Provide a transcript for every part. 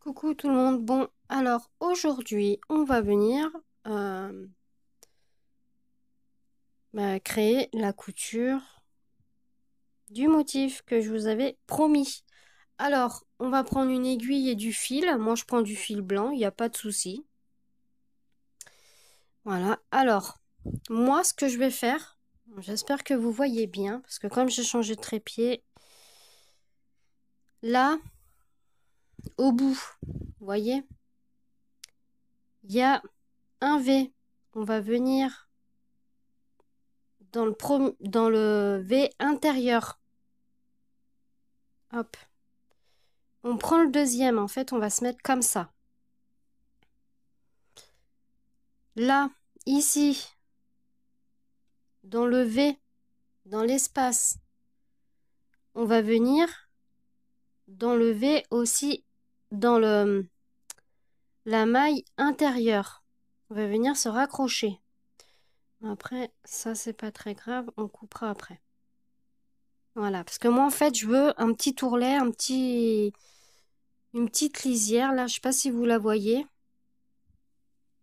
Coucou tout le monde. Bon, alors aujourd'hui, on va venir créer la couture du motif que je vous avais promis. Alors, on va prendre une aiguille et du fil. Moi, je prends du fil blanc, il n'y a pas de souci. Voilà. Alors, moi, ce que je vais faire, j'espère que vous voyez bien, parce que comme j'ai changé de trépied, là, au bout, vous voyez, il y a un V. On va venir dans le V intérieur. Hop. On prend le deuxième. En fait, on va se mettre comme ça. Là, ici, dans le V, dans l'espace, on va venir dans le V aussi, dans la maille intérieure. On va venir se raccrocher. Après, ça, c'est pas très grave. On coupera après. Voilà, parce que moi, en fait, je veux un petit ourlet, une petite lisière. Là, je sais pas si vous la voyez.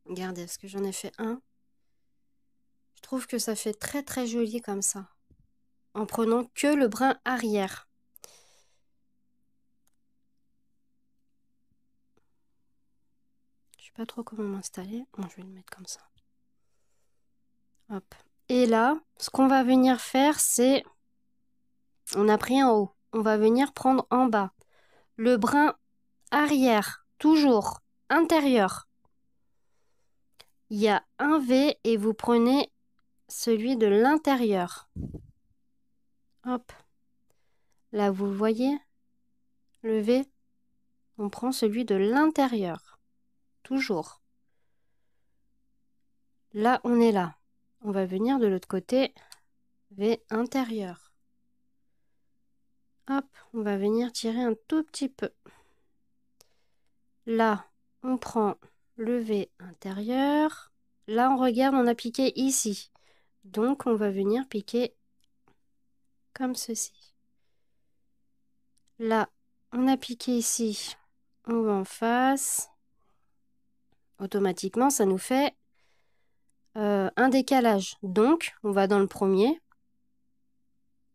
Regardez, parce que j'en ai fait un. Je trouve que ça fait très, très joli comme ça. En prenant que le brin arrière. Je sais pas trop comment m'installer. Bon, je vais le mettre comme ça. Hop. Et là, ce qu'on va venir faire, c'est... On a pris en haut. On va venir prendre en bas. Le brin arrière, toujours intérieur. Il y a un V et vous prenez celui de l'intérieur. Hop. Là, vous voyez le V. On prend celui de l'intérieur. Toujours. Là, on est là. On va venir de l'autre côté. V intérieur. Hop, on va venir tirer un tout petit peu. Là, on prend le V intérieur. Là, on regarde, on a piqué ici. Donc, on va venir piquer comme ceci. Là, on a piqué ici. On va en face. Automatiquement, ça nous fait un décalage. Donc, on va dans le premier.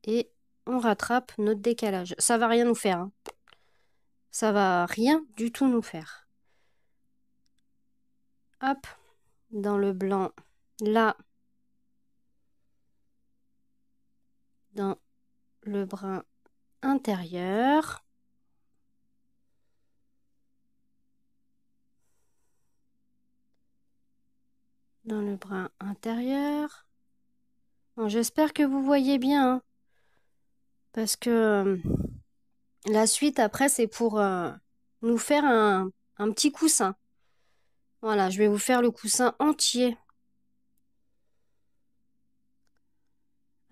Et on rattrape notre décalage. Ça va rien nous faire, hein. Ça va rien du tout nous faire. Hop, dans le blanc, là, dans le brin intérieur. Dans le brin intérieur. Bon, j'espère que vous voyez bien, hein, parce que la suite, après, c'est pour nous faire un petit coussin. Voilà, je vais vous faire le coussin entier.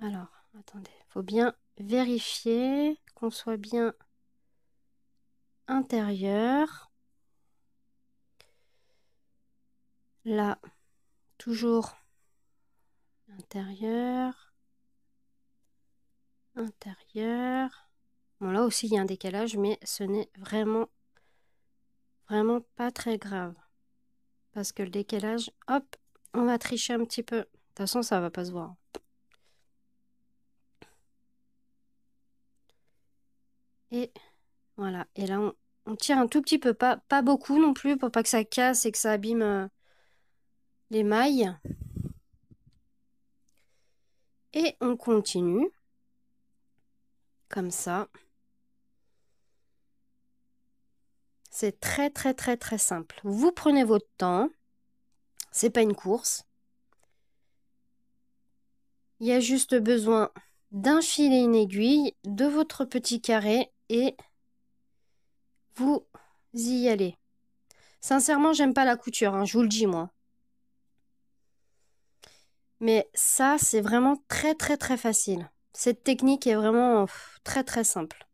Alors, attendez, il faut bien vérifier qu'on soit bien intérieur. Là, toujours intérieur. Intérieur. Bon, là aussi, il y a un décalage, mais ce n'est vraiment pas très grave. Parce que le décalage, hop, on va tricher un petit peu. De toute façon, ça va pas se voir. Et voilà. Et là, on tire un tout petit peu, pas beaucoup non plus, pour pas que ça casse et que ça abîme les mailles. Et on continue. Comme ça. C'est très, très, très, très simple. Vous prenez votre temps. C'est pas une course. Il y a juste besoin d'un fil et une aiguille, de votre petit carré et vous y allez. Sincèrement, j'aime pas la couture, hein, je vous le dis moi. Mais ça, c'est vraiment très très très facile. Cette technique est vraiment très très simple.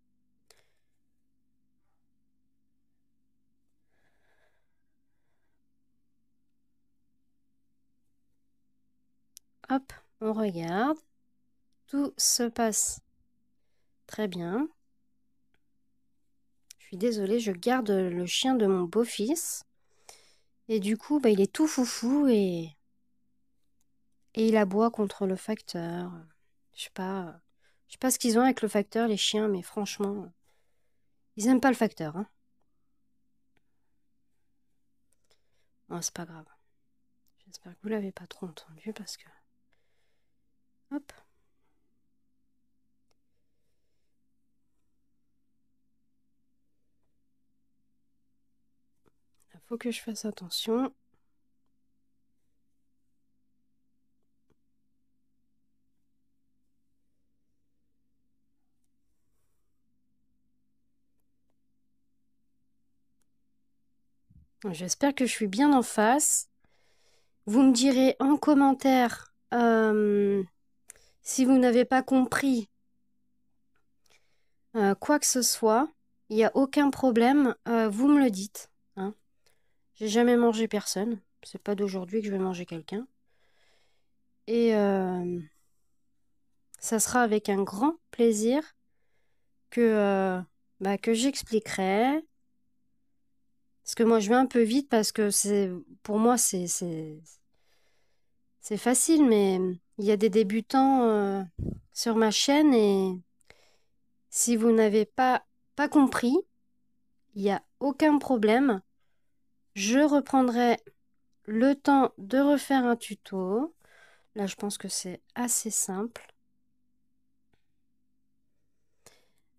Hop, on regarde. Tout se passe très bien. suis désolée, je garde le chien de mon beau-fils. Et du coup, bah, il est tout foufou et il aboie contre le facteur. Je sais pas ce qu'ils ont avec le facteur, les chiens, mais franchement, ils aiment pas le facteur, hein. Bon, c'est pas grave. J'espère que vous l'avez pas trop entendu parce que... Hop. Il faut que je fasse attention. J'espère que je suis bien en face. Vous me direz en commentaire si vous n'avez pas compris quoi que ce soit. Il n'y a aucun problème. Vous me le dites, hein. J'ai jamais mangé personne. C'est pas d'aujourd'hui que je vais manger quelqu'un. Et ça sera avec un grand plaisir que j'expliquerai. Parce que moi, je vais un peu vite parce que pour moi, c'est facile, mais il y a des débutants sur ma chaîne et si vous n'avez pas compris, il n'y a aucun problème. Je reprendrai le temps de refaire un tuto. Là, je pense que c'est assez simple.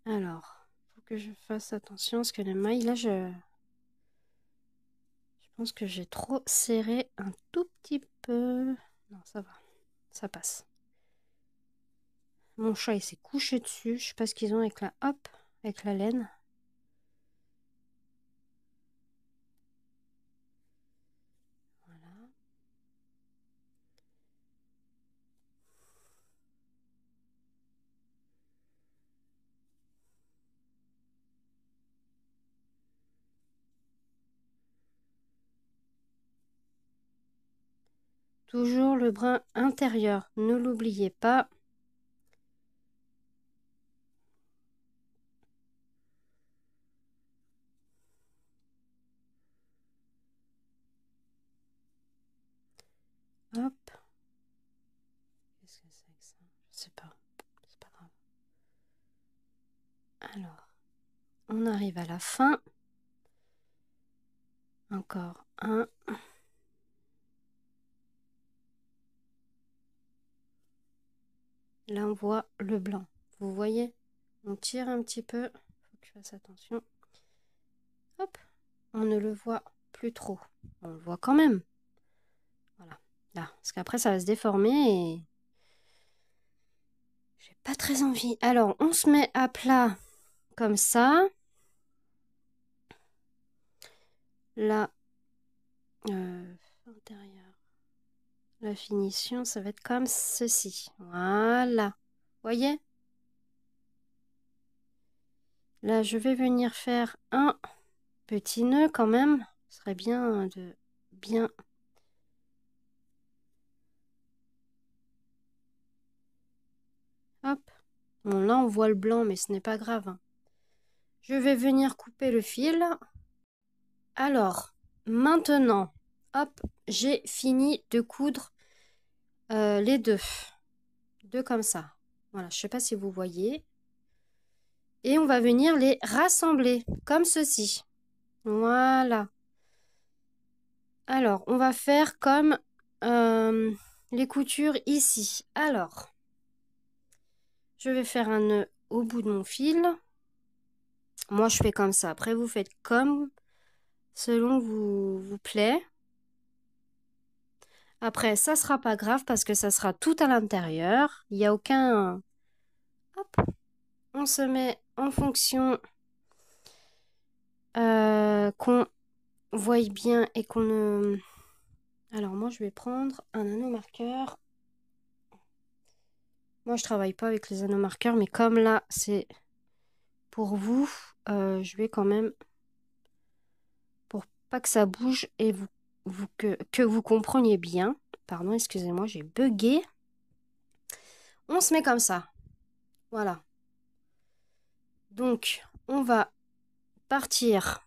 Alors, il faut que je fasse attention parce que les mailles, là, je pense que j'ai trop serré un tout petit peu. Non, ça va, ça passe. Mon chat, il s'est couché dessus. Je sais pas ce qu'ils ont avec avec la laine. Voilà. Toujours le brin intérieur, ne l'oubliez pas. Hop. Qu'est-ce que c'est que ça? Je sais pas. C'est pas grave. Alors, on arrive à la fin. Encore un. Là, on voit le blanc. Vous voyez? On tire un petit peu. Faut que je fasse attention. Hop. On ne le voit plus trop. On le voit quand même. Voilà. Là. Parce qu'après, ça va se déformer et... J'ai pas très envie. Alors, on se met à plat comme ça. Là, intérieur. La finition, ça va être comme ceci. Voilà. Voyez? Là, je vais venir faire un petit nœud quand même. Ce serait bien de bien... Hop. Bon, là, on voit le blanc, mais ce n'est pas grave, hein. Je vais venir couper le fil. Alors, maintenant, hop, j'ai fini de coudre les deux. Deux comme ça. Voilà, je ne sais pas si vous voyez. Et on va venir les rassembler comme ceci. Voilà. Alors, on va faire comme les coutures ici. Alors, je vais faire un nœud au bout de mon fil. Moi, je fais comme ça. Après, vous faites comme selon vous plaît. Après, ça sera pas grave parce que ça sera tout à l'intérieur. Il n'y a aucun... Hop. On se met en fonction qu'on voie bien et qu'on ne... Alors, moi, je vais prendre un anneau marqueur. Moi, je travaille pas avec les anneaux marqueurs, mais comme là, c'est pour vous, je vais quand même, pour pas que ça bouge et que vous compreniez bien. Pardon, excusez-moi, j'ai bugué. On se met comme ça. Voilà. Donc, on va partir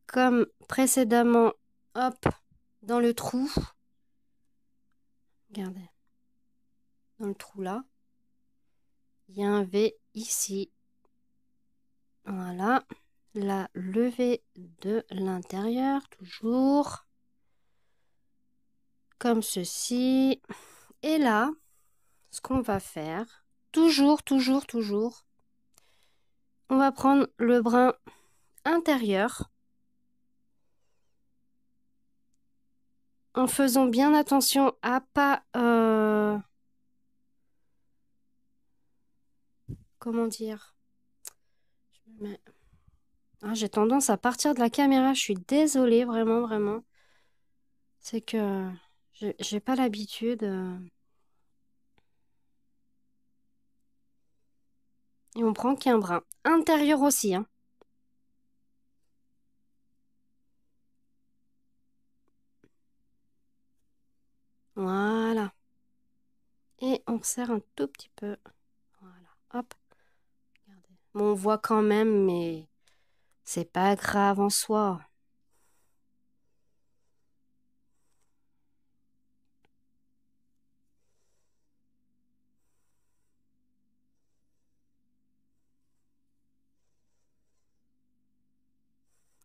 comme précédemment, hop, dans le trou. Regardez, dans le trou là, il y a un V ici. Voilà, la levée de l'intérieur, toujours comme ceci. Et là, ce qu'on va faire, toujours, on va prendre le brin intérieur en faisant bien attention à pas, comment dire, je me mets- ah, j'ai tendance à partir de la caméra, je suis désolée, vraiment, vraiment. C'est que j'ai pas l'habitude. Et on prend qu'un brin. Intérieur aussi, hein. Voilà. Et on serre un tout petit peu. Voilà. Hop. Regardez. Bon, on voit quand même, mais c'est pas grave en soi.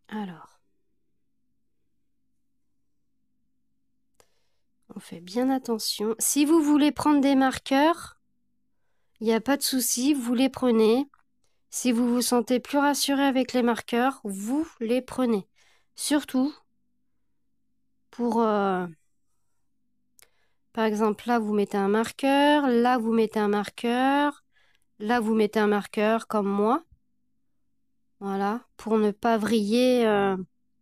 Alors, on fait bien attention. Si vous voulez prendre des marqueurs, il n'y a pas de souci, vous les prenez. Si vous vous sentez plus rassuré avec les marqueurs, vous les prenez. Surtout pour, par exemple, là, vous mettez un marqueur, là, vous mettez un marqueur, là, vous mettez un marqueur comme moi. Voilà, pour ne pas vriller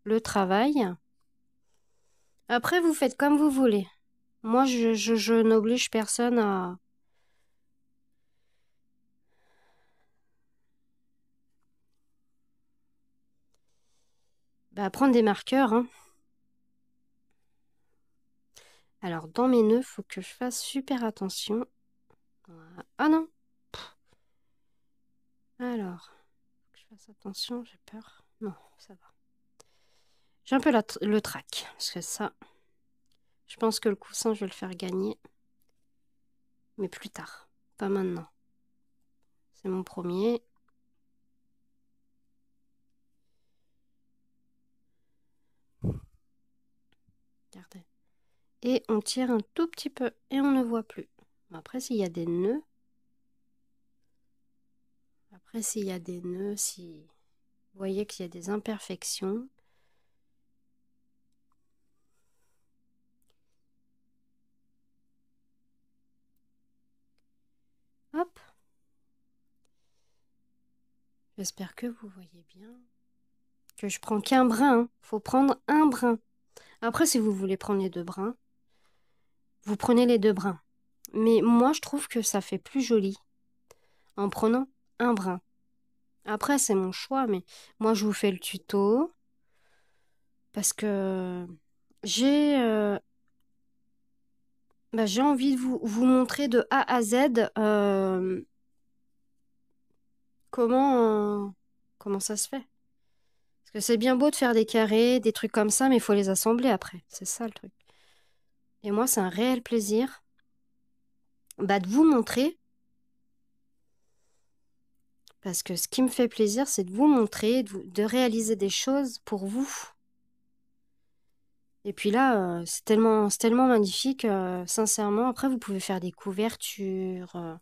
le travail. Après, vous faites comme vous voulez. Moi, je n'oblige personne à prendre des marqueurs, hein. Alors, dans mes nœuds, il faut que je fasse super attention. Voilà. Ah non! Alors, faut que je fasse attention, j'ai peur. Non, ça va. J'ai un peu le trac, parce que ça, je pense que le coussin, je vais le faire gagner. Mais plus tard, pas maintenant. C'est mon premier. Regardez. Et on tire un tout petit peu et on ne voit plus. Après, s'il y a des nœuds, si vous voyez qu'il y a des imperfections, hop. J'espère que vous voyez bien. Que je prends qu'un brin, hein. Faut prendre un brin. Après, si vous voulez prendre les deux brins, vous prenez les deux brins. Mais moi, je trouve que ça fait plus joli en prenant un brin. Après, c'est mon choix, mais moi, je vous fais le tuto parce que j'ai j'ai envie de vous montrer de A à Z comment ça se fait. Parce que c'est bien beau de faire des carrés, des trucs comme ça, mais il faut les assembler après. C'est ça le truc. Et moi, c'est un réel plaisir de vous montrer. Parce que ce qui me fait plaisir, c'est de vous montrer, de réaliser des choses pour vous. Et puis là, c'est tellement magnifique, sincèrement. Après, vous pouvez faire des couvertures, vous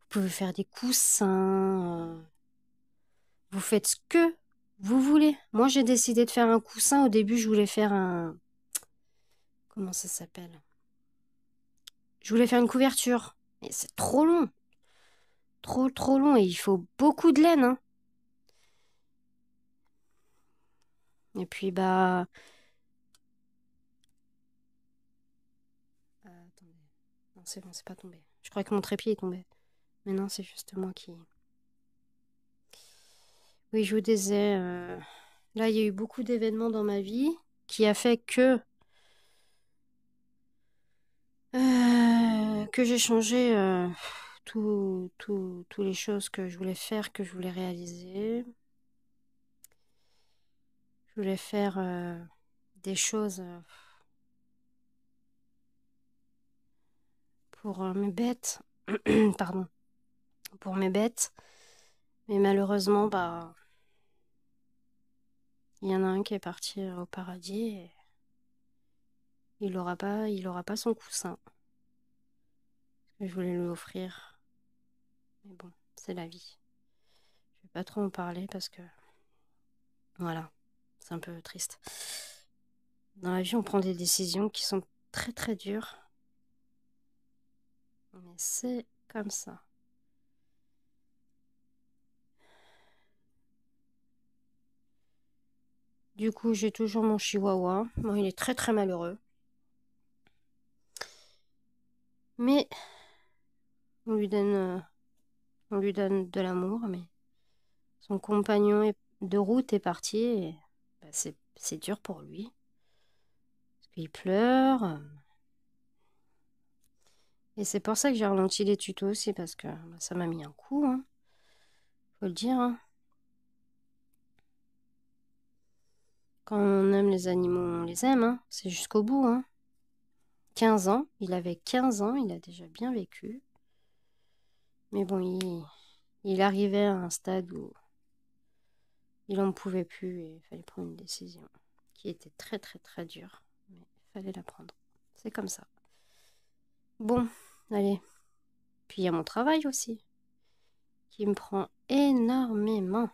pouvez faire des coussins, vous faites ce que vous voulez. Moi, j'ai décidé de faire un coussin. Au début, je voulais faire un... Comment ça s'appelle? Je voulais faire une couverture. Mais c'est trop long. Trop, trop long. Et il faut beaucoup de laine, hein. Et puis, attendez. Non, c'est bon, c'est pas tombé. Je croyais que mon trépied est tombé. Mais non, c'est juste moi qui... Oui, je vous disais... Là, il y a eu beaucoup d'événements dans ma vie qui a fait que j'ai changé tous les choses que je voulais faire, que je voulais réaliser. Je voulais faire des choses pour mes bêtes. Pardon. Pour mes bêtes. Mais malheureusement, bah, il y en a un qui est parti au paradis et il aura pas son coussin. Je voulais lui offrir. Mais bon, c'est la vie. Je vais pas trop en parler parce que, voilà, c'est un peu triste. Dans la vie, on prend des décisions qui sont très très dures. Mais c'est comme ça. Du coup, j'ai toujours mon chihuahua. Bon, il est très très malheureux. Mais on lui donne de l'amour. Mais son de route est parti. Et bah, c'est dur pour lui. Parce qu'il pleure. Et c'est pour ça que j'ai ralenti les tutos aussi. Parce que bah, ça m'a mis un coup. Hein. Faut le dire. Hein. Quand on aime les animaux, on les aime. Hein. C'est jusqu'au bout. Hein. 15 ans. Il avait 15 ans. Il a déjà bien vécu. Mais bon, il arrivait à un stade où il n'en pouvait plus et il fallait prendre une décision qui était très très très dure. Mais il fallait la prendre. C'est comme ça. Bon, allez. Puis il y a mon travail aussi, qui me prend énormément.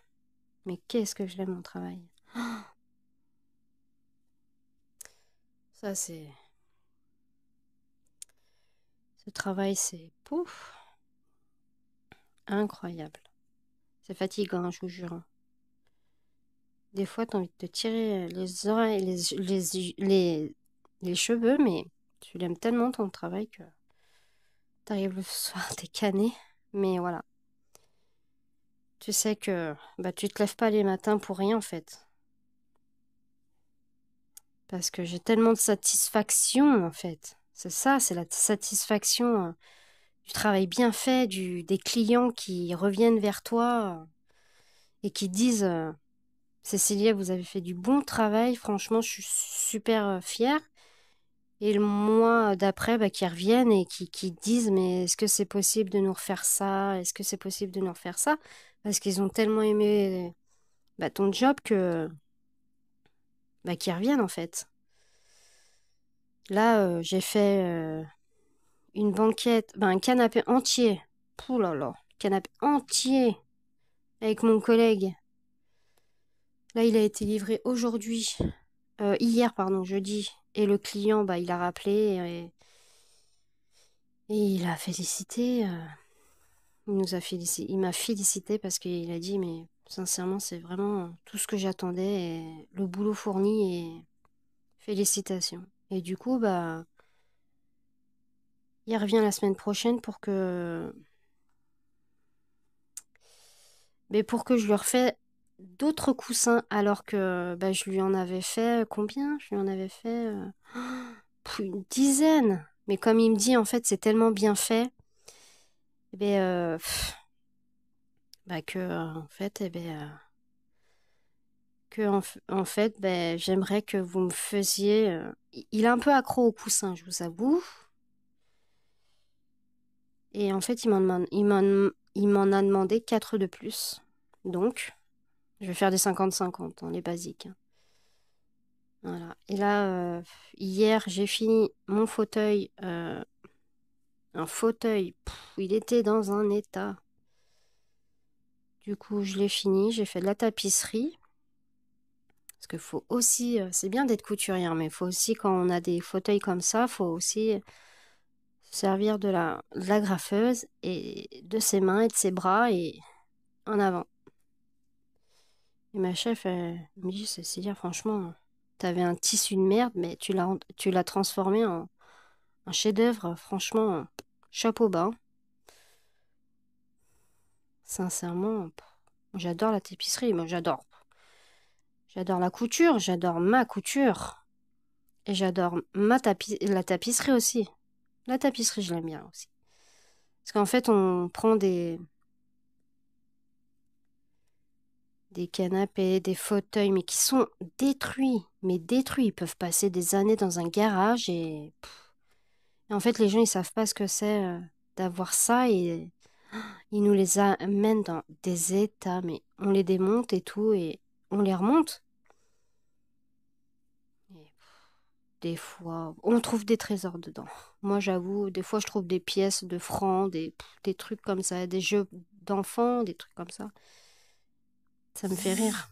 Mais qu'est-ce que je l'aime mon travail. Ça c'est... Ce travail c'est... Pouf. Incroyable. C'est fatigant, je vous jure. Hein. Des fois, t'as envie de te tirer les oreilles, les cheveux, mais tu l'aimes tellement ton travail que t'arrives le soir, t'es cané. Mais voilà. Tu sais que bah, tu te lèves pas les matins pour rien en fait. Parce que j'ai tellement de satisfaction en fait. C'est ça, c'est la satisfaction du travail bien fait, des clients qui reviennent vers toi et qui disent Cécilia, vous avez fait du bon travail, franchement, je suis super fière. Et le mois d'après, bah, qui reviennent et qui disent mais est-ce que c'est possible de nous refaire ça? Est-ce que c'est possible de nous refaire ça? Parce qu'ils ont tellement aimé bah, ton job que bah, qu'ils reviennent en fait. Là, j'ai fait une banquette, ben, un canapé entier. Pouh là là, canapé entier avec mon collègue. Là, il a été livré aujourd'hui, hier, pardon, jeudi. Et le client, bah, il a rappelé et il a félicité. Il m'a félicité parce qu'il a dit, mais sincèrement, c'est vraiment tout ce que j'attendais et le boulot fourni et félicitations. Et du coup, bah, il revient la semaine prochaine pour que je lui refais d'autres coussins alors que bah, je lui en avais fait combien? Je lui en avais fait une dizaine. Mais comme il me dit, en fait, c'est tellement bien fait, eh ben, bah, que en fait, eh ben, en fait, ben, j'aimerais que vous me faisiez. Il est un peu accro aux coussins, je vous avoue. Et en fait, il m'en a demandé 4 de plus. Donc, je vais faire des 50-50, hein, les basiques. Hein. Voilà. Et là, hier, j'ai fini mon fauteuil. Un fauteuil, il était dans un état. Du coup, je l'ai fini. J'ai fait de la tapisserie. Parce qu'il faut aussi, c'est bien d'être couturière, mais il faut aussi, quand on a des fauteuils comme ça, il faut aussi se servir de la graffeuse et de ses mains et de ses bras et en avant. Et ma chef, elle me dit, Cécilia, franchement, t'avais un tissu de merde, mais tu l'as transformé en un chef-d'œuvre. Franchement, chapeau bas. Sincèrement, j'adore la tapisserie. Moi, j'adore. J'adore la couture, j'adore ma couture. Et j'adore la tapisserie aussi. La tapisserie, je l'aime bien aussi. Parce qu'en fait, on prend des des canapés, des fauteuils, mais qui sont détruits. Mais détruits. Ils peuvent passer des années dans un garage et en fait, les gens, ils savent pas ce que c'est d'avoir ça et ils nous les amènent dans des états, mais on les démonte et tout et on les remonte. Et des fois, on trouve des trésors dedans. Moi, j'avoue, des fois, je trouve des pièces de francs, des trucs comme ça, des jeux d'enfants, des trucs comme ça. Ça me fait rire.